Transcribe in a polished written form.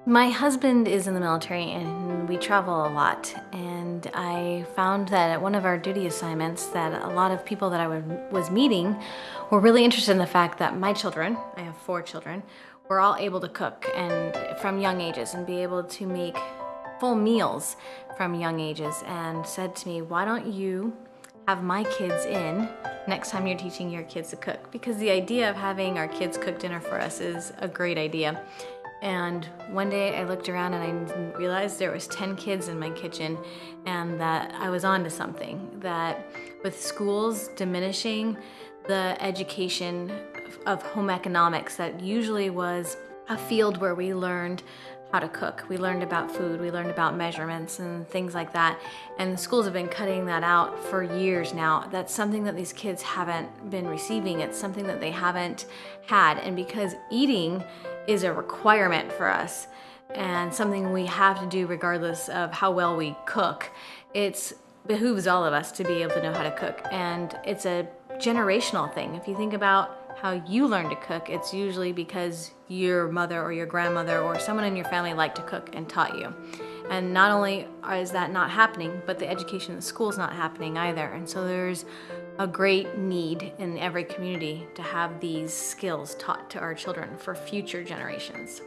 My husband is in the military and we travel a lot. And I found that at one of our duty assignments that a lot of people that was meeting were really interested in the fact that my children, I have 4 children, were all able to cook and from young ages and be able to make full meals from young ages, and said to me, why don't you have my kids in next time you're teaching your kids to cook? Because the idea of having our kids cook dinner for us is a great idea. And one day I looked around and I realized there was 10 kids in my kitchen, and that I was onto something. That with schools diminishing the education of home economics, that usually was a field where we learned how to cook. We learned about food, we learned about measurements and things like that. And the schools have been cutting that out for years now. That's something that these kids haven't been receiving. It's something that they haven't had. And because eating is a requirement for us and something we have to do regardless of how well we cook, it behooves all of us to be able to know how to cook. And it's a generational thing. If you think about how you learn to cook, it's usually because your mother or your grandmother or someone in your family liked to cook and taught you. And not only is that not happening, but the education in the school is not happening either. And so there's a great need in every community to have these skills taught to our children for future generations.